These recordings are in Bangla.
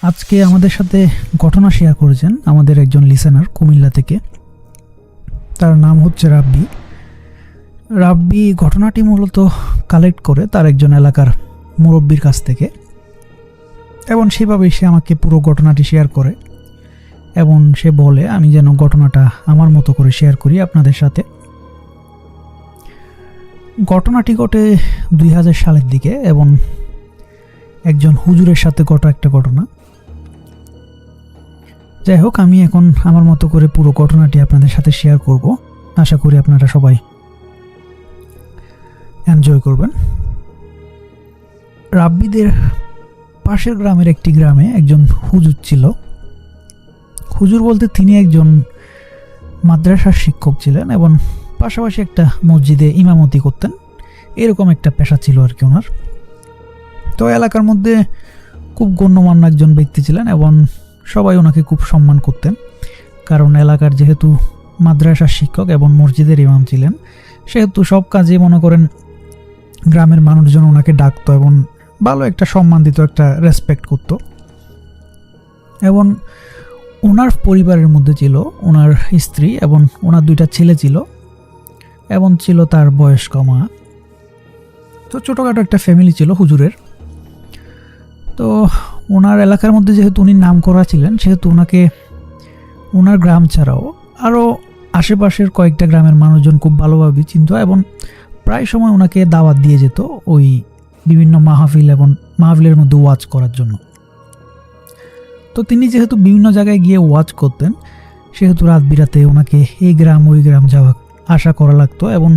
আজকে আমাদের সাথে ঘটনা শেয়ার করেছেন আমাদের একজন লিসেনার কুমিল্লা থেকে। তার নাম হচ্ছে রাব্বি। রাব্বি ঘটনাটি মূলত কালেক্ট করে তার একজন এলাকার মুরব্বীর কাছ থেকে, এবং সেভাবেই সে আমাকে পুরো ঘটনাটি শেয়ার করে এবং সে বলে আমি যেন ঘটনাটা আমার মতো করে শেয়ার করি আপনাদের সাথে। ঘটনাটি ঘটে 2000 সালের দিকে এবং একজন হুজুরের সাথে ঘটা একটা ঘটনা। যাই হোক, আমি এখন আমার মতো করে পুরো ঘটনাটি আপনাদের সাথে শেয়ার করব। আশা করি আপনারা সবাই এনজয় করবেন। রাব্বিদের পাশের গ্রামের একটি গ্রামে একজন হুজুর ছিল। হুজুর বলতে তিনি একজন মাদ্রাসার শিক্ষক ছিলেন এবং পাশাপাশি একটা মসজিদে ইমামতি করতেন। এরকম একটা পেশা ছিল আর কি ওনার। তো এলাকার মধ্যে খুব গণ্যমান্য একজন ব্যক্তি ছিলেন এবং সবাই ওনাকে খুব সম্মান করতেন, কারণ এলাকার যেহেতু মাদ্রাসার শিক্ষক এবং মসজিদের ইমাম ছিলেন, সেহেতু সব কাজে মনে করেন গ্রামের মানুষজন ওনাকে ডাকতো এবং ভালো একটা সম্মান দিত, একটা রেসপেক্ট করত। এবং ওনার পরিবারের মধ্যে ছিল ওনার স্ত্রী এবং ওনার 2টা ছেলে ছিল এবং ছিল তার বয়স্ক মা। তো ছোটোখাটো একটা ফ্যামিলি ছিল হুজুরের। তো ওনার এলাকার মধ্যে যেহেতু উনি নাম করা ছিলেন, সেহেতু ওনাকে ওনার গ্রাম ছাড়াও আরও আশেপাশের কয়েকটা গ্রামের মানুষজন খুব ভালোভাবে চিনত এবং প্রায় সময় ওনাকে দাওয়াত দিয়ে যেত ওই বিভিন্ন মাহফিল এবং মাহফিলের মধ্যে ওয়াজ করার জন্য। তো তিনি যেহেতু বিভিন্ন জায়গায় গিয়ে ওয়াজ করতেন, সেহেতু রাত বিরাতে ওনাকে এই গ্রাম ওই গ্রাম যাওয়া আসা করা লাগতো। এবং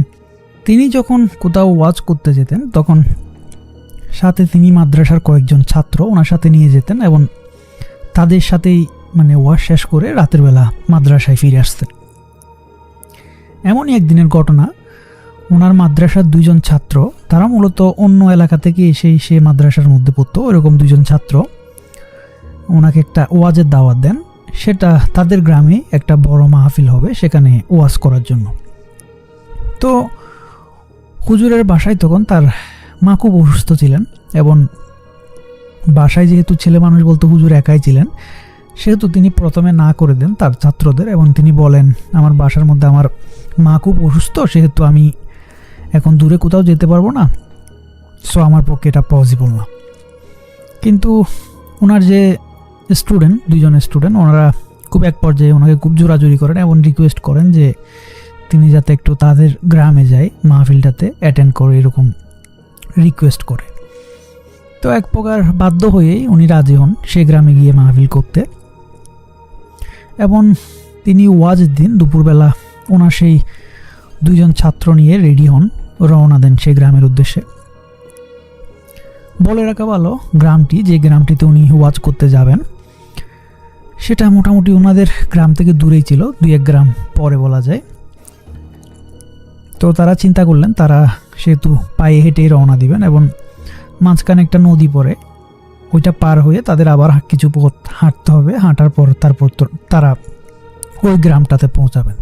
তিনি যখন কোথাও ওয়াজ করতে যেতেন, তখন সাথে তিনি মাদ্রাসার কয়েকজন ছাত্র ওনার সাথে নিয়ে যেতেন এবং তাদের সাথেই ওয়াজ শেষ করে রাতের বেলা মাদ্রাসায় ফিরে আসতেন। এমনই একদিনের ঘটনা, ওনার মাদ্রাসার 2জন ছাত্র, তারা মূলত অন্য এলাকা থেকে এসেই সে মাদ্রাসার মধ্যে পড়তো, ওরকম 2জন ছাত্র ওনাকে একটা ওয়াজের দাওয়াত দেন। সেটা তাদের গ্রামে একটা বড় মাহফিল হবে, সেখানে ওয়াজ করার জন্য। তো হুজুরের বাসায় তখন তার মা খুব অসুস্থ ছিলেন এবং বাসায় যেহেতু ছেলে মানুষ বলতে হুজুর একাই ছিলেন, সেহেতু তিনি প্রথমে না করে দেন তার ছাত্রদের এবং তিনি বলেন আমার বাসার মধ্যে আমার মা খুব অসুস্থ, সেহেতু আমি এখন দূরে কোথাও যেতে পারবো না, সো আমার পক্ষে এটা পসিবল না। কিন্তু ওনার যে স্টুডেন্ট, 2জন স্টুডেন্ট, ওনারা খুব এক পর্যায়ে ওনাকে খুব জোরাজুরি করেন এবং রিকোয়েস্ট করেন যে তিনি যাতে একটু তাদের গ্রামে যায়, মাহফিলটাতে অ্যাটেন্ড করে, এরকম রিকোয়েস্ট করে। তো এক প্রকার বাধ্য হয়েই উনি রাজি হন সে গ্রামে গিয়ে মাহফিল করতে। এবং তিনি ওয়াজের দিন দুপুরবেলা ওনার সেই 2জন ছাত্র নিয়ে রেডি হন, রওনা দেন সেই গ্রামের উদ্দেশ্যে। বলে রাখা ভালো, গ্রামটি যে গ্রামটিতে উনি ওয়াজ করতে যাবেন, সেটা মোটামুটি ওনাদের গ্রাম থেকে দূরেই ছিল, 2-1 গ্রাম পরে বলা যায়। তো তারা চিন্তা করলেন তারা সেহেতু পায়ে হেঁটেই রওনা দিবেন এবং মাঝখানে একটা নদী পড়ে, ওইটা পার হয়ে তাদের আবার কিছু পথ হাঁটতে হবে। হাঁটার পর তারপর তারা ওই গ্রামটাতে পৌঁছাবেন।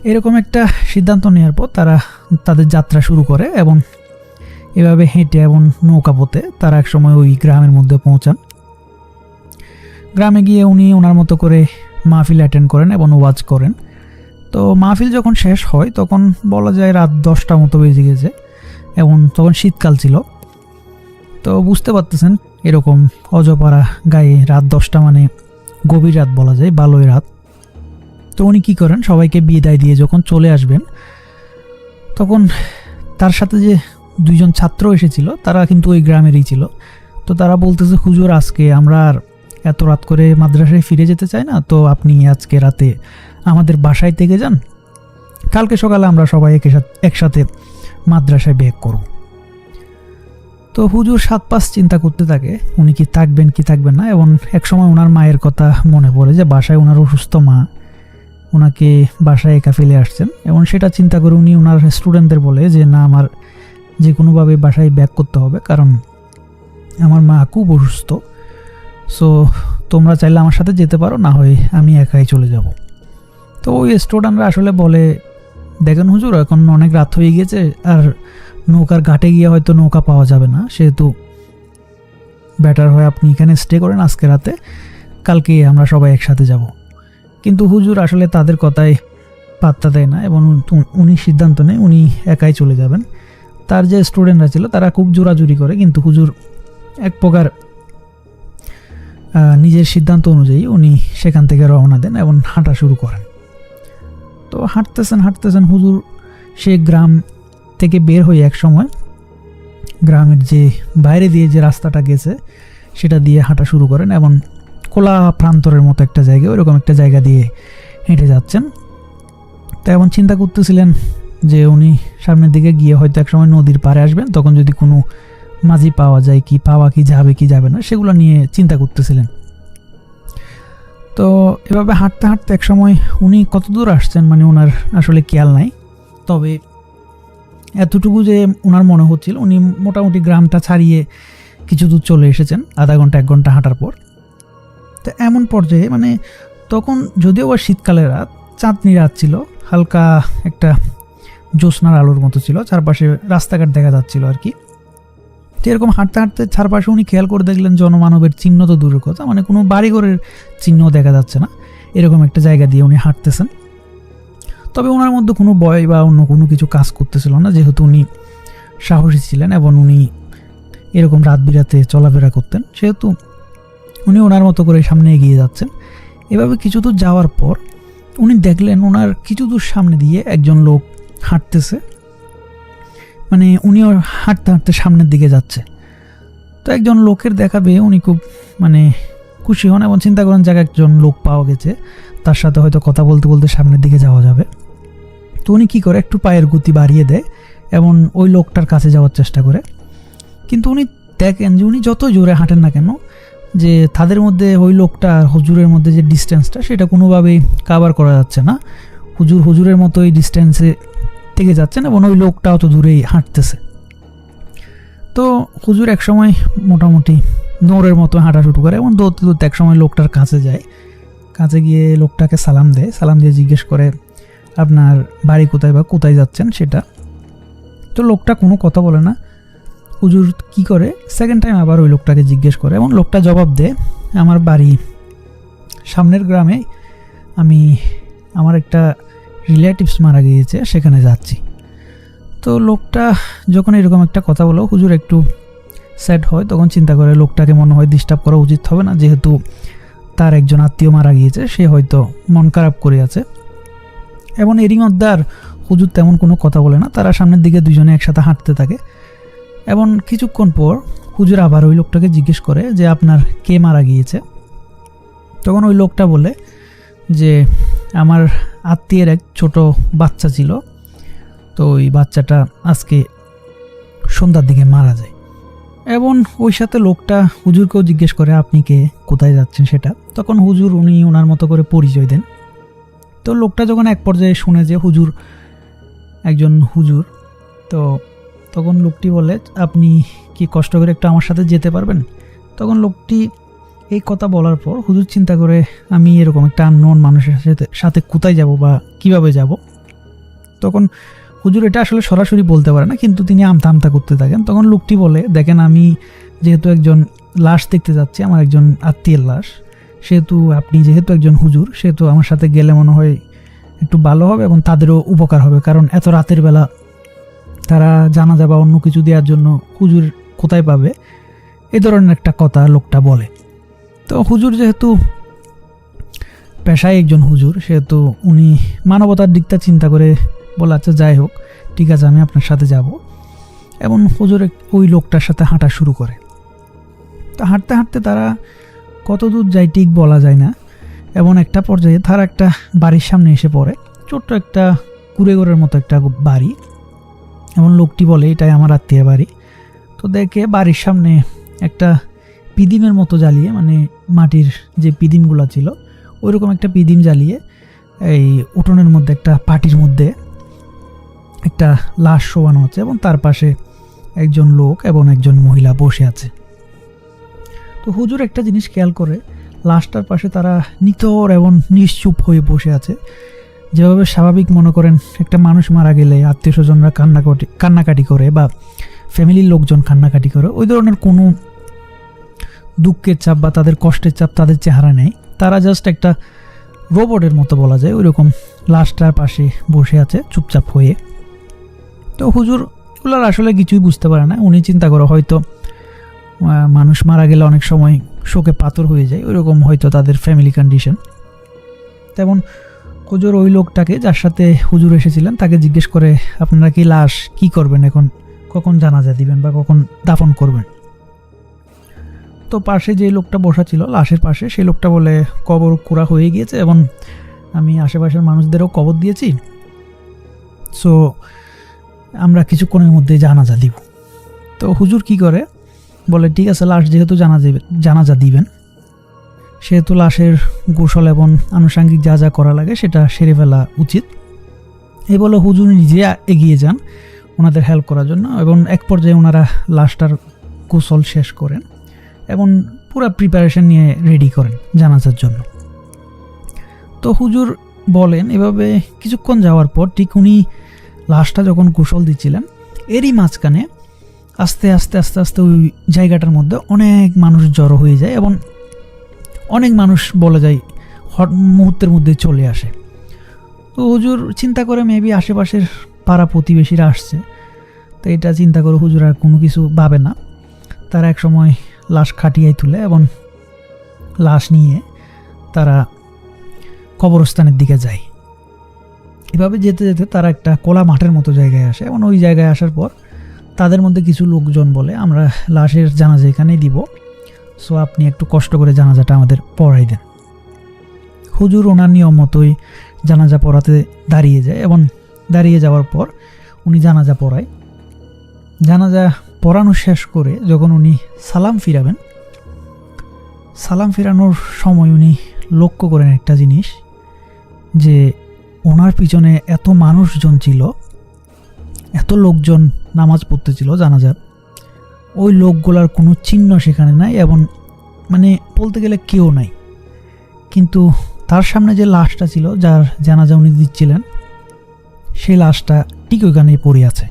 এরকম একটা সিদ্ধান্ত নেওয়ার পর তারা তাদের যাত্রা শুরু করে এবং এভাবে হেঁটে এবং নৌকা পথে তারা একসময় ওই গ্রামের মধ্যে পৌঁছান। গ্রামে গিয়ে উনি ওনার মতো করে মাহফিল অ্যাটেন্ড করেন এবং ওয়াজ করেন। তো মাহফিল যখন শেষ হয় তখন বলা যায় রাত 10টা মতো বেজে গেছে এবং তখন শীতকাল ছিল। তো বুঝতে পারতেছেন এরকম অজপাড়া গায়ে রাত 10টা গভীর রাত বলা যায়, ভালোই রাত। তো উনি কী করেন, সবাইকে বিদায় দিয়ে যখন চলে আসবেন, তখন তার সাথে যে 2জন ছাত্র এসেছিল তারা কিন্তু ওই গ্রামেরই ছিল। তো তারা বলতেছে হুজুর আজকে আমরা আর এত রাত করে মাদ্রাসায় ফিরে যেতে চাই না, তো আপনি আজকে রাতে আমাদের বাসায় থেকে যান, কালকে সকালে আমরা সবাই একসাথে মাদ্রাসায় ব্যাক করব। তো হুজুর 7-5 চিন্তা করতে থাকে উনি কি থাকবেন কি থাকবেন না। এবং একসময় ওনার মায়ের কথা মনে পড়ে যে বাসায় ওনার অসুস্থ মা, ওনাকে বাসায় একা ফেলে আসছেন। এবং সেটা চিন্তা করে উনি ওনার স্টুডেন্টদের বলে যে না, আমার যে কোনোভাবে বাসায় ব্যাক করতে হবে, কারণ আমার মা খুব অসুস্থ, সো তোমরা চাইলে আমার সাথে যেতে পারো, না হয় আমি একাই চলে যাব। তো ওই স্টুডেন্টরা আসলে বলে দেখেন হুজুর এখন অনেক রাত হয়ে গেছে, আর নৌকার ঘাটে গিয়ে হয়তো নৌকা পাওয়া যাবে না, সেহেতু বেটার হয় আপনি এখানে স্টে করেন আজকে রাতে, কালকে আমরা সবাই একসাথে যাব। কিন্তু হুজুর আসলে তাদের কথায় পাত্তা দেয় না এবং উনি সিদ্ধান্ত নেয় উনি একাই চলে যাবেন। তার যে স্টুডেন্টরা ছিল তারা খুব জোরাজুরি করে, কিন্তু হুজুর এক প্রকার নিজের সিদ্ধান্ত অনুযায়ী উনি সেখান থেকে রওনা দেন এবং হাঁটা শুরু করেন। তো হাঁটতেছেন হুজুর সে গ্রাম থেকে বের হয়ে এক সময় গ্রামের যে বাইরে দিয়ে যে রাস্তাটা গেছে সেটা দিয়ে হাঁটা শুরু করেন এবং খোলা প্রান্তরের মতো একটা জায়গা, ওইরকম একটা জায়গা দিয়ে হেঁটে যাচ্ছেন। তো এমন চিন্তা করতেছিলেন যে উনি সামনের দিকে গিয়ে হয়তো একসময় নদীর পাড়ে আসবেন, তখন যদি কোনো মাঝি পাওয়া যায় কি যাবে না সেগুলো নিয়ে চিন্তা করতেছিলেন। তো এভাবে হাঁটতে হাঁটতে এক সময় উনি কত দূর আসছেন মানে ওনার আসলে খেয়াল নাই, তবে এতটুকু যে ওনার মনে হচ্ছিল উনি মোটামুটি গ্রামটা ছাড়িয়ে কিছু দূর চলে এসেছেন, আধা ঘন্টা 1 ঘন্টা হাঁটার পর। তো এমন পর্যায়ে মানে তখন যদিও বা শীতকালের রাত, চাঁদনি রাত ছিল, হালকা একটা জ্যোৎস্নার আলোর মতো ছিল, চারপাশে রাস্তাঘাট দেখা যাচ্ছিল আর কি। তো এরকম হাঁটতে হাঁটতে চারপাশে উনি খেয়াল করে দেখলেন জনমানবের চিহ্ন তো দূরের কথা, মানে কোনো বাড়িঘরের চিহ্ন দেখা যাচ্ছে না, এরকম একটা জায়গা দিয়ে উনি হাঁটতেছেন। তবে ওনার মধ্যে কোনো ভয় বা অন্য কোনো কিছু কাজ করতেছিল না, যেহেতু উনি সাহসী ছিলেন এবং উনি এরকম রাত বিরাতে চলাফেরা করতেন, সেহেতু উনি ওনার মতো করে সামনে এগিয়ে যাচ্ছেন। এভাবে কিছু দূর যাওয়ার পর উনি দেখলেন ওনার কিছু দূর সামনে দিয়ে একজন লোক হাঁটতেছে, মানে উনিও হাঁটতে হাঁটতে সামনের দিকে যাচ্ছে। তো একজন লোকের দেখা পেয়ে উনি খুব মানে খুশি হন এবং চিন্তা করেন যে একজন লোক পাওয়া গেছে, তার সাথে হয়তো কথা বলতে বলতে সামনের দিকে যাওয়া যাবে। তো উনি কী করে একটু পায়ের গতি বাড়িয়ে দেয় এবং ওই লোকটার কাছে যাওয়ার চেষ্টা করে। কিন্তু উনি দেখেন যে উনি যত জোরে হাঁটেন না কেন, যে তাদের মধ্যে ওই লোকটা আর হুজুরের মধ্যে যে ডিস্টেন্সটা সেটা কোনোভাবেই কাভার করা যাচ্ছে না। হুজুরের মতো এই ডিস্টেন্সে থেকে যাচ্ছেন এবং ওই লোকটা অত দূরেই হাঁটতেছে। তো হুজুর একসময় মোটামুটি দৌড়ের মতো হাঁটা শুরু করে এবং দৌড়তে দৌড়তে একসময় লোকটার কাছে যায়। কাছে গিয়ে লোকটাকে সালাম দিয়ে জিজ্ঞেস করে আপনার বাড়ি কোথায় বা কোথায় যাচ্ছেন সেটা। তো লোকটা কোনো কথা বলে না। হুজুর কি করে সেকেন্ড টাইম আবার ওই লোকটাকে জিজ্ঞেস করে এবং লোকটা জবাব দেয় আমার বাড়ি সামনের গ্রামে, আমি আমার একটা রিলেটিভস মারা গিয়েছে সেখানে যাচ্ছি। তো লোকটা যখন এরকম একটা কথা বলো হুজুর একটু স্যাড হয়, তখন চিন্তা করে লোকটাকে মনে হয় ডিস্টার্ব করা উচিত হবে না, যেহেতু তার একজন আত্মীয় মারা গিয়েছে, সে হয়তো মন খারাপ করে আছে। এবং এরই মধ্যে আর হুজুর তেমন কোনো কথা বলে না, তারা সামনের দিকে দুজনে একসাথে হাঁটতে থাকে। এবং কিছুক্ষণ পর হুজুর আবার ওই লোকটাকে জিজ্ঞেস করে যে আপনার কে মারা গিয়েছে। তখন ওই লোকটা বলে যে আমার আত্মীয়ের এক ছোট বাচ্চা ছিল, তো ওই বাচ্চাটা আজকে সন্ধ্যার দিকে মারা যায়। এবং ওই সাথে লোকটা হুজুরকেও জিজ্ঞেস করে আপনি কে, কোথায় যাচ্ছেন সেটা। তখন হুজুর উনি ওনার মতো করে পরিচয় দেন। তো লোকটা যখন এক পর্যায়ে শুনে যে হুজুর একজন হুজুর, তো তখন লোকটি বলে আপনি কি কষ্ট করে একটু আমার সাথে যেতে পারবেন। তখন লোকটি এই কথা বলার পর হুজুর চিন্তা করে আমি এরকম একটা আননোন মানুষের সাথে কোথায় যাব বা কিভাবে যাব। তখন হুজুর এটা আসলে সরাসরি বলতে পারে না, কিন্তু তিনি আমতা করতে থাকেন। তখন লোকটি বলে দেখেন আমি যেহেতু একজন লাশ দেখতে যাচ্ছি, আমার একজন আত্মীয়ের লাশ, সেহেতু আপনি যেহেতু একজন হুজুর সেহেতু আমার সাথে গেলে মনে হয় একটু ভালো হবে এবং তাদেরও উপকার হবে, কারণ এত রাতের বেলা তারা জানাজা বা অন্য কিছু দেওয়ার জন্য হুজুর কোথায় পাবে, এই ধরনের একটা কথা লোকটা বলে। তো হুজুর যেহেতু পেশায় একজন হুজুর, সেহেতু উনি মানবতার দিকটা চিন্তা করে বলে আচ্ছা যাই হোক ঠিক আছে আমি আপনার সাথে যাব। এবং হুজুর ওই লোকটার সাথে হাঁটা শুরু করে। তো হাঁটতে হাঁটতে তারা কত দূর যায় ঠিক বলা যায় না, এবং একটা পর্যায়ে তারা একটা বাড়ির সামনে এসে পড়ে, ছোট্ট একটা কুড়েঘরের মতো একটা বাড়ি। এবং লোকটি বলে এটাই আমার আত্মীয় বাড়ি। তো দেখে বাড়ির সামনে একটা পিদিমের মতো জ্বালিয়ে, মানে মাটির যে পিদিমগুলো ছিল ওইরকম একটা পিদিম জ্বালিয়ে এই উঠোনের মধ্যে একটা পাটির মধ্যে একটা লাশ শোয়ানো আছে এবং তার পাশে একজন লোক এবং একজন মহিলা বসে আছে। তো হুজুর একটা জিনিস খেয়াল করে, লাশটার পাশে তারা নিথর এবং নিশ্চুপ হয়ে বসে আছে। যেভাবে স্বাভাবিক মনে করেন একটা মানুষ মারা গেলে আত্মীয় স্বজনরা কান্নাকাটি করে বা ফ্যামিলির লোকজন কান্নাকাটি করে, ওই ধরনের কোনো দুঃখের চাপ বা তাদের কষ্টের চাপ তাদের চেহারা নেই। তারা জাস্ট একটা রোবটের মতো বলা যায়, ওইরকম লাশটার পাশে বসে আছে চুপচাপ হয়ে। তো হুজুর এগুলোর আসলে কিছুই বুঝতে পারে না। উনি চিন্তা করে হয়তো মানুষ মারা গেলে অনেক সময় শোকে পাথর হয়ে যায়, ওইরকম হয়তো তাদের ফ্যামিলি কন্ডিশন। তেমন হুজুর ওই লোকটাকে, যার সাথে হুজুর এসেছিলেন, তাকে জিজ্ঞেস করে, আপনারা কি লাশ কি করবেন এখন, কখন জানাজা দিবেন বা কখন দাফন করবেন? তো পাশে যে লোকটা বসা ছিল লাশের পাশে, সেই লোকটা বলে, কবর কুড়া হয়ে গিয়েছে এবং আমি আশেপাশের মানুষদেরও কবর দিয়েছি, সো আমরা কিছুক্ষণের মধ্যে জানাজা দিব। তো হুজুর কি করে, বলে ঠিক আছে, লাশ যেহেতু জানাজা দিবেন, সেহেতু লাশের গোসল এবং আনুষঙ্গিক যা যা করা লাগে সেটা সেরে ফেলা উচিত। এই বলে হুজুর নিজে এগিয়ে যান ওনাদের হেল্প করার জন্য, এবং এক পর্যায়ে ওনারা লাশটার গোসল শেষ করেন এবং পুরো প্রিপারেশন নিয়ে রেডি করেন জানাজার জন্য। তো হুজুর বলেন, এভাবে কিছুক্ষণ যাওয়ার পর ঠিক উনি লাশটা যখন গোসল দিচ্ছিলেন, এরই মাঝখানে আস্তে আস্তে আস্তে আস্তে ওই জায়গাটার মধ্যে অনেক মানুষ জড়ো হয়ে যায় এবং অনেক মানুষ বলা যায় মুহূর্তের মধ্যে চলে আসে। তো হুজুর চিন্তা করে মেবি আশেপাশের পাড়া প্রতিবেশীরা আসছে, তো এটা চিন্তা করে হুজুর আর কোনো কিছু ভাবে না। তারা এক সময় লাশ খাটিয়ায় তুলে এবং লাশ নিয়ে তারা কবরস্থানের দিকে যায়। এভাবে যেতে যেতে তারা একটা খোলা মাঠের মতো জায়গায় আসে এবং ওই জায়গায় আসার পর তাদের মধ্যে কিছু লোকজন বলে, আমরা লাশের জানাজা এখানেই দিব, সো আপনি একটু কষ্ট করে জানাজাটা আমাদের পড়াই দেন। হুজুর ওনার নিয়ম মতোই জানাজা পড়াতে দাঁড়িয়ে যায় এবং দাঁড়িয়ে যাওয়ার পর উনি জানাজা পড়ায়। জানাজা পড়ানো শেষ করে যখন উনি সালাম ফিরাবেন, সালাম ফিরানোর সময় উনি লক্ষ্য করেন একটা জিনিস, যে ওনার পিছনে এত মানুষজন ছিল, এত লোকজন নামাজ পড়তেছিল জানাজার, ওই লোকগুলার কোনো চিহ্ন সেখানে নাই এবং মানে বলতে গেলে কেউ নাই। কিন্তু তার সামনে যে লাশটা ছিল, যার জানাজা উনি দিচ্ছিলেন, সেই লাশটা ঠিক ওইখানেই পড়ে আছে।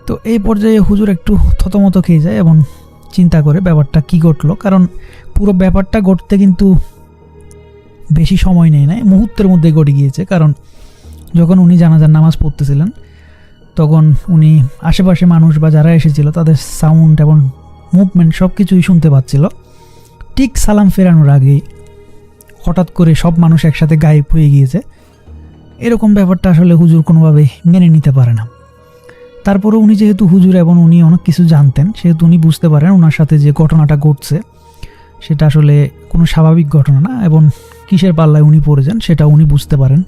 তো এই পর্যায়ে হুজুর একটু থতমত খেয়ে যায় এবং চিন্তা করে ব্যাপারটা কি ঘটলো, কারণ পুরো ব্যাপারটা ঘটতে কিন্তু বেশি সময় নেই নাই, মুহূর্তের মধ্যে ঘটে গিয়েছে। কারণ যখন উনি জানাজার নামাজ পড়তেছিলেন তখন উনি আশেপাশে মানুষ বা যারা এসেছিল তাদের সাউন্ড এবং মুভমেন্ট সব কিছুই শুনতে পাচ্ছিল। ঠিক সালাম ফেরানোর আগেই হঠাৎ করে সব মানুষ একসাথে গায়েব হয়ে গিয়েছে। এরকম ব্যাপারটা আসলে হুজুর কোনোভাবে মেনে নিতে পারে না। তারপরে উনি যেহেতু হুজুর এবং উনি অনেক কিছু জানতেন, সেহেতু উনি বুঝতে পারেন ওনার সাথে যে ঘটনাটা ঘটছে সেটা আসলে কোনো স্বাভাবিক ঘটনা না এবং কিসের পাল্লায় উনি পড়ে যান সেটা উনি বুঝতে পারেন।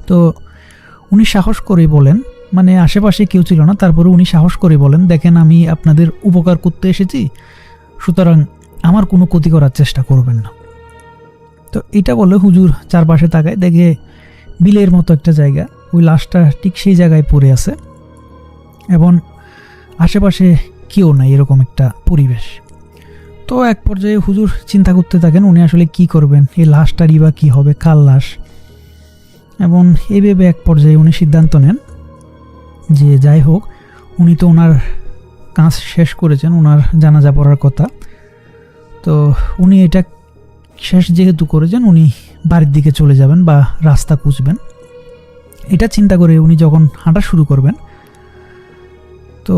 তো উনি সাহস করে বলেন, মানে আশেপাশে কেউ ছিল না, তারপরে উনি সাহস করে বলেন, দেখেন আমি আপনাদের উপকার করতে এসেছি, সুতরাং আমার কোনো ক্ষতি করার চেষ্টা করবেন না। তো এটা বলে হুজুর চারপাশে তাকায়, দেখে বিলের মতো একটা জায়গা, ওই লাশটা ঠিক সেই জায়গায় পড়ে আছে এবং আশেপাশে কেউ নাই, এরকম একটা পরিবেশ। তো এক পর্যায়ে হুজুর চিন্তা করতে থাকেন উনি আসলে কি করবেন, এই লাশটারই বা কী হবে, কার লাশ। এবং এই ভেবে এক পর্যায়ে উনি সিদ্ধান্ত নেন যে যাই হোক, উনি তো ওনার কাজ শেষ করেছেন, ওনার জানাজা পড়ার কথা, তো উনি এটা শেষ যেহেতু করেছেন উনি বাড়ির দিকে চলে যাবেন বা রাস্তা খুঁজবেন। এটা চিন্তা করে উনি যখন হাঁটা শুরু করবেন, তো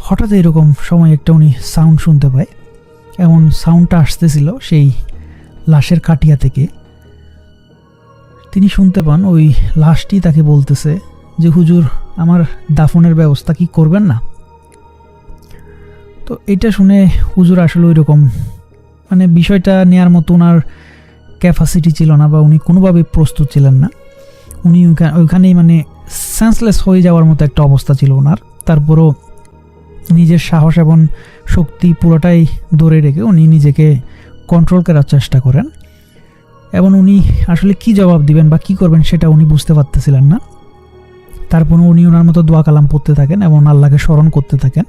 হঠাৎ এরকম সময় একটা উনি সাউন্ড শুনতে পায় এবং সাউন্ডটা আসতেছিল সেই লাশের কাটিয়া থেকে। তিনি শুনতে পান ওই লাশটি তাকে বলতেছে যে হুজুর আমার দাফনের ব্যবস্থা কি করবেন না। তো এটা শুনে হুজুর আসলে ওই রকম মানে বিষয়টা নেওয়ার মতো ওনার ক্যাপাসিটি ছিল না বা উনি কোনোভাবে প্রস্তুত ছিলেন না। উনি ওইখানেই মানে সেন্সলেস হয়ে যাওয়ার মতো একটা অবস্থা ছিল ওনার। তারপরও নিজের সাহস এবং শক্তি পুরোটাই ধরে রেখে উনি নিজেকে কন্ট্রোল করার চেষ্টা করেন এবং উনি আসলে কি জবাব দিবেন বা কি করবেন সেটা উনি বুঝতে পারতেছিলেন না। তারপর উনি ওনার মতো দোয়া কালাম পড়তে থাকেন এবং আল্লাহকে স্মরণ করতে থাকেন।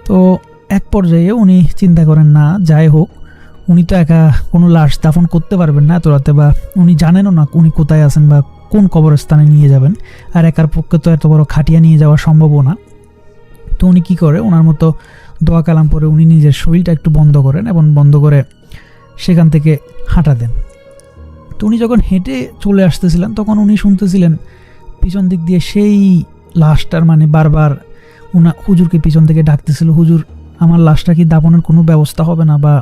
তো এক পর্যায়ে উনি চিন্তা করেন, না যাই হোক, উনি তো একা কোনো লাশ দাফন করতে পারবেন না এত রাতে, বা উনি জানেনও না উনি কোথায় আছেন বা কোন কবরস্থানে নিয়ে যাবেন, আর একার পক্ষে তো এত বড় খাটিয়া নিয়ে যাওয়া সম্ভবও না। তো উনি কী করে, ওনার মতো দোয়া কালাম পরে উনি নিজের শরীরটা একটু বন্ধ করেন এবং বন্ধ করে সেখান থেকে হাঁটা দেন। তো উনি যখন হেঁটে চলে আসতেছিলেন তখন উনি শুনতেছিলেন পিছন দিক দিয়ে সেই লাশটার মানে বারবার হুজুরকে পিছন থেকে ডাকতেছিল, হুজুর আমার লাশটা কি দাফনের কোনো ব্যবস্থা হবে না, বা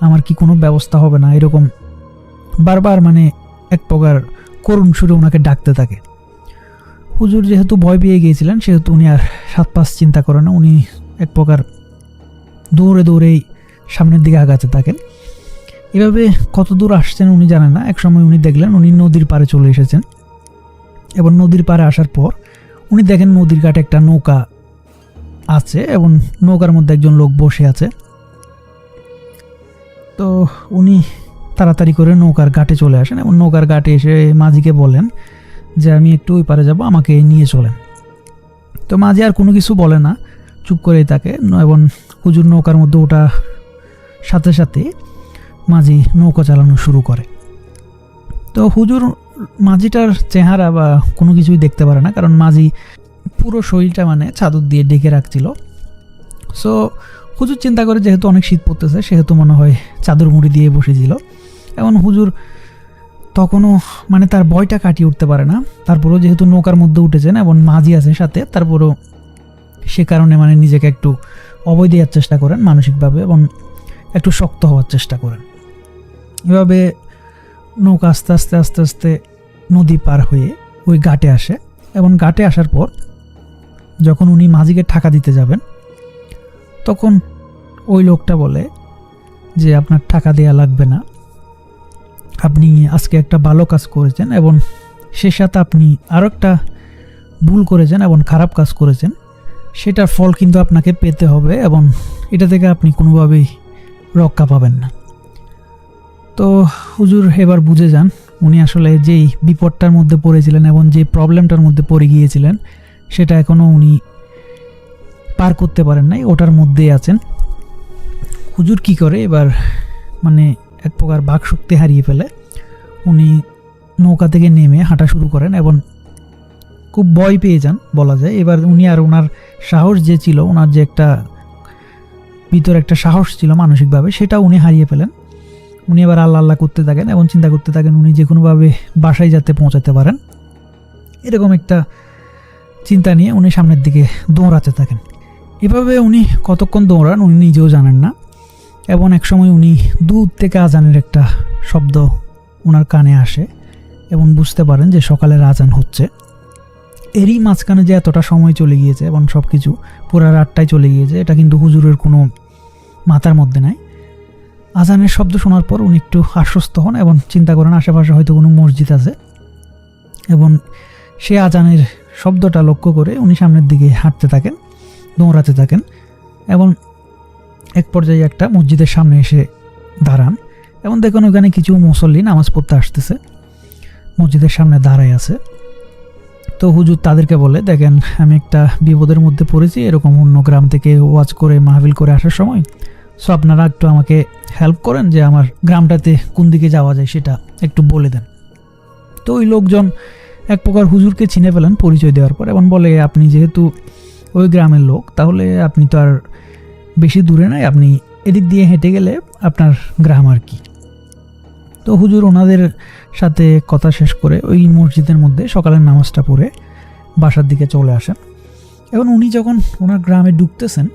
আমার কি কোনো ব্যবস্থা হবে না, এরকম বারবার মানে এক প্রকার করুণ সুরে ওনাকে ডাকতে থাকে। হুজুর যেহেতু ভয় পেয়ে গিয়েছিলেন সেহেতু উনি আর 7-5 চিন্তা করেন না, উনি এক প্রকার দৌড়ে দৌড়েই সামনের দিকে আগাতে থাকেন। এভাবে কত দূর আসছেন উনি জানেন না। একসময় উনি দেখলেন উনি নদীর পাড়ে চলে এসেছেন এবং নদীর পাড়ে আসার পর উনি দেখেন নদীর ঘাটে একটা নৌকা আছে এবং নৌকার মধ্যে একজন লোক বসে আছে। তো উনি তাড়াতাড়ি করে নৌকার ঘাটে চলে আসেন এবং নৌকার ঘাটে এসে মাঝিকে বলেন যে আমি একটু ওই পারে যাব, আমাকে নিয়ে চলেন। তো মাঝি আর কোনো কিছু বলে না, চুপ করেই থাকে এবং হুজুর নৌকার মধ্যে ওঠা সাথে সাথে মাঝি নৌকা চালানো শুরু করে। তো হুজুর মাঝিটার চেহারা বা কোনো কিছুই দেখতে পারে না, কারণ মাঝি পুরো শরীরটা মানে চাদর দিয়ে ঢেকে রাখছিল। সো হুজুর চিন্তা করে যেহেতু অনেক শীত পড়তেছে সেহেতু মনে হয় চাদর মুড়ি দিয়ে বসেছিল। এবং হুজুর তখনও মানে তার ভয়টা কাটিয়ে উঠতে পারে না। তারপরেও যেহেতু নৌকার মধ্যে উঠেছেন এবং মাঝি আছে সাথে, তারপরেও সে কারণে মানে নিজেকে একটু অভয় দেওয়ার চেষ্টা করেন মানসিকভাবে এবং একটু শক্ত হওয়ার চেষ্টা করেন। এভাবে নৌকা আস্তে আস্তে আস্তে আস্তে নদী পার হয়ে ওই ঘাটে আসে এবং ঘাটে আসার পর যখন উনি মাঝিকে টাকা দিতে যাবেন তখন ওই লোকটা বলে যে আপনার টাকা দেয়া লাগবে না, আপনি আজকে একটা ভালো কাজ করেছেন এবং সে সাথে আপনি আরও একটা ভুল করেছেন এবং খারাপ কাজ করেছেন, সেটার ফল কিন্তু আপনাকে পেতে হবে এবং এটা থেকে আপনি কোনোভাবেই রক্ষা পাবেন না। তো হুজুর এবার বুঝে যান উনি আসলে যেই বিপদটার মধ্যে পড়েছিলেন এবং যে প্রবলেমটার মধ্যে পড়ে গিয়েছিলেন সেটা এখনও উনি পার করতে পারেন নাই, ওটার মধ্যেই আছেন। হুজুর কি করে এবার মানে এক প্রকার বাকশক্তি হারিয়ে ফেলে উনি নৌকা থেকে নেমে হাঁটা শুরু করেন এবং খুব ভয় পেয়ে যান বলা যায়। এবার উনি আর ওনার সাহস যে ছিল, ওনার যে একটা ভিতরে একটা সাহস ছিল মানসিকভাবে, সেটা উনি হারিয়ে ফেলেন। উনি এবার আল্লাহ আল্লাহ করতে থাকেন এবং চিন্তা করতে থাকেন উনি যে কোনোভাবে বাসায় যাতে পৌঁছাতে পারেন, এরকম একটা চিন্তা নিয়ে উনি সামনের দিকে দৌড়াতে থাকেন। এভাবে উনি কতক্ষণ দৌড়ান উনি নিজেও জানেন না এবং একসময় উনি দূর থেকে আজানের একটা শব্দ ওনার কানে আসে এবং বুঝতে পারেন যে সকালের আজান হচ্ছে। এরই মাঝখানে যে এতটা সময় চলে গিয়েছে এবং সব কিছু পুরো রাতটাই চলে গিয়েছে এটা কিন্তু হুজুরের কোনো মাথার মধ্যে নাই। আজানের শব্দ শোনার পর উনি একটু আশ্বস্ত হন এবং চিন্তা করেন আশেপাশে হয়তো কোনো মসজিদ আছে এবং সে আজানের শব্দটা লক্ষ্য করে উনি সামনের দিকে হাঁটতে থাকেন, দৌড়াতে থাকেন এবং এক পর্যায়ে একটা মসজিদের সামনে এসে দাঁড়ান এবং দেখুন ওখানে কিছু মুসল্লি নামাজ পড়তে আসতেছে, মসজিদের সামনে দাঁড়ায় আছে। তো হুজুর তাদেরকে বলে দেখেন আমি একটা বিপদের মধ্যে পড়েছি, এরকম অন্য গ্রাম থেকে ওয়াজ করে মাহফিল করে আসার সময়, সো আপনারা একটু আমাকে হেল্প করেন যে আমার গ্রামটাতে কোন দিকে যাওয়া যায় সেটা একটু বলে দেন। তো ওই লোকজন এক প্রকার হুজুরকে চিনে ফেলেন পরিচয় দেওয়ার পর এবং বলে আপনি যেহেতু ওই গ্রামের লোক তাহলে আপনি তো আর বেশি দূরে নাই, আপনি এদিক দিয়ে হেঁটে গেলে আপনার গ্রাম আর কি। তো হুজুর ওনাদের সাথে কথা শেষ করে ওই মসজিদের মধ্যে সকালের নামাজটা পড়ে বাসার দিকে চলে আসেন এবং উনি যখন ওনার গ্রামে ঢুকতেছেন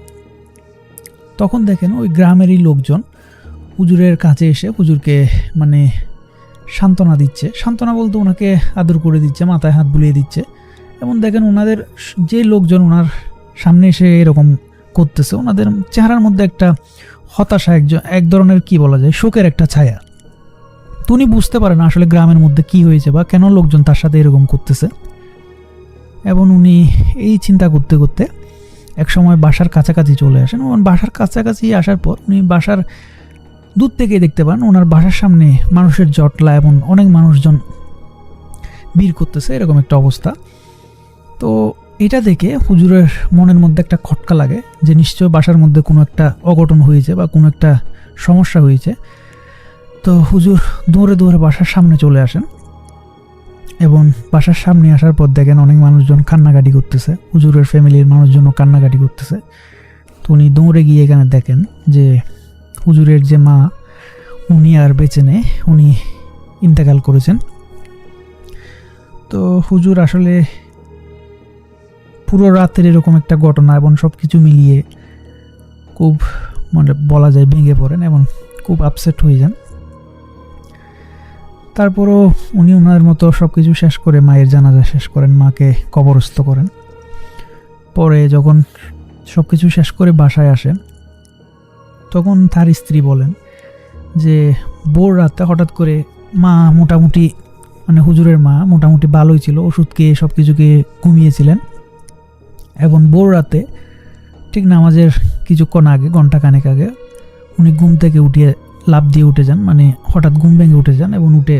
তখন দেখেন ওই গ্রামেরই লোকজন হুজুরের কাছে এসে হুজুরকে মানে সান্ত্বনা দিচ্ছে, সান্ত্বনা বলতে ওনাকে আদর করে দিচ্ছে, মাথায় হাত বুলিয়ে দিচ্ছে এবং দেখেন ওনাদের যে লোকজন ওনার সামনে এসে এরকম করতেছে ওনাদের চেহারার মধ্যে একটা হতাশা, এক ধরনের কি বলা যায় শোকের একটা ছায়া। তো উনি বুঝতে পারেন আসলে গ্রামের মধ্যে কি হয়েছে বা কেন লোকজন তার সাথে এরকম করতেছে এবং উনি এই চিন্তা করতে করতে এক সময় বাসার কাছাকাছি চলে আসেন এবং বাসার কাছাকাছি আসার পর উনি বাসার দূর থেকে দেখতে পান ওনার বাসার সামনে মানুষের জটলা এবং অনেক মানুষজন ভিড় করতেছে, এরকম একটা অবস্থা। তো এটা দেখে হুজুরের মনের মধ্যে একটা খটকা লাগে যে নিশ্চয় বাসার মধ্যে কোনো একটা অঘটন হয়েছে বা কোনো একটা সমস্যা হয়েছে। তো হুজুর দৌড়ে দৌড়ে বাসার সামনে চলে আসেন এবং বাসার সামনে আসার পর দেখেন অনেক মানুষজন কান্নাকাটি করতেছে, হুজুরের ফ্যামিলির মানুষজনও কান্নাকাটি করতেছে। তো উনি দৌড়ে গিয়ে এখানে দেখেন যে হুজুরের যে মা উনি আর বেঁচে নেই, উনি ইন্তেকাল করেছেন। তো হুজুর আসলে পুরো রাতের এরকম একটা ঘটনা এবং সব কিছু মিলিয়ে খুব মানে বলা যায় ভেঙে পড়েন এবং খুব আপসেট হয়ে যান। তারপরও উনি ওনার মতো সব কিছু শেষ করে মায়ের জানাজা শেষ করেন, মাকে কবরস্থ করেন। পরে যখন সব কিছু শেষ করে বাসায় আসেন তখন তার স্ত্রী বলেন যে ভোর রাতে হঠাৎ করে মা মোটামুটি মানে হুজুরের মা মোটামুটি ভালোই ছিল, ওষুধ খেয়ে সব কিছুকে ঘুমিয়েছিলেন এবং ভোর রাতে ঠিক নামাজের কিছুক্ষণ আগে, ঘন্টা খানেক আগে উনি ঘুম থেকে উঠিয়ে লাফ দিয়ে উঠে যান, মানে হঠাৎ ঘুম ভেঙে উঠে যান এবং উঠে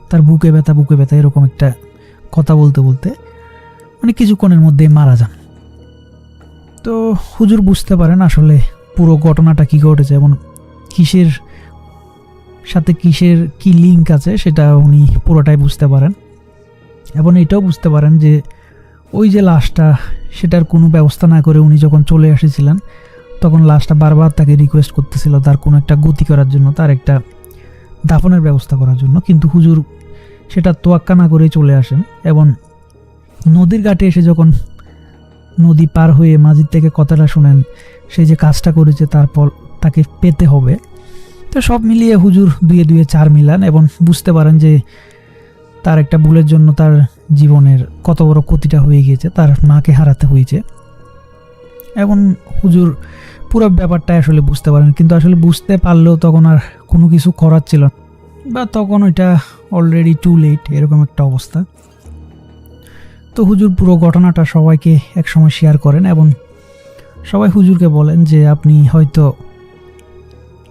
তার বুকে ব্যথা এরকম একটা কথা বলতে বলতে মানে কিছুক্ষণের মধ্যেই মারা যান। তো হুজুর বুঝতে পারেন আসলে পুরো ঘটনাটা কী ঘটেছে এবং কিসের সাথে কিসের কি লিঙ্ক আছে সেটা উনি পুরোটাই বুঝতে পারেন এবং এটাও বুঝতে পারেন যে ওই যে লাশটা, সেটার কোনো ব্যবস্থা না করে উনি যখন চলে এসেছিলেন তখন লাশটা বারবার তাকে রিকোয়েস্ট করতেছিল তার কোনো একটা গতি করার জন্য, তার একটা দাফনের ব্যবস্থা করার জন্য, কিন্তু হুজুর সেটা তোয়াক্কা না করেই চলে আসেন এবং নদীর ঘাটে এসে যখন নদী পার হয়ে মাঝির থেকে কথাটা শুনেন সে যে কাজটা করেছে তারপর তাকে পেতে হবে। তো সব মিলিয়ে হুজুর দুয়ে দুয়ে চার মিলান এবং বুঝতে পারেন যে তার একটা ভুলের জন্য তার জীবনের কত বড় ক্ষতিটা হয়ে গিয়েছে, তার মাকে হারাতে হয়েছে এবং হুজুর পুরো ব্যাপারটা আসলে বুঝতে পারেন, কিন্তু আসলে বুঝতে পারলেও তখন আর কোনো কিছু করার ছিল না, বা তখন ওইটা অলরেডি টু লেট, এরকম একটা অবস্থা। তো হুজুর পুরো ঘটনাটা সবাইকে একসময় শেয়ার করেন এবং সবাই হুজুরকে বলেন যে আপনি হয়তো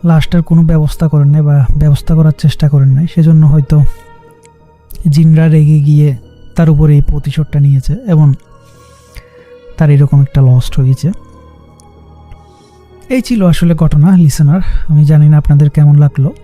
লাশটার কোনো ব্যবস্থা করেন নাই বা ব্যবস্থা করার চেষ্টা করেন নাই, সেজন্য হয়তো জিনরা রেগে গিয়ে তার উপরে এই প্রতিশোধটা নিয়েছে এবং তার এরকম একটা লস্ট হয়েছে। এই ছিল আসলে ঘটনা লিসেনার, আমি জানি না আপনাদের কেমন লাগলো।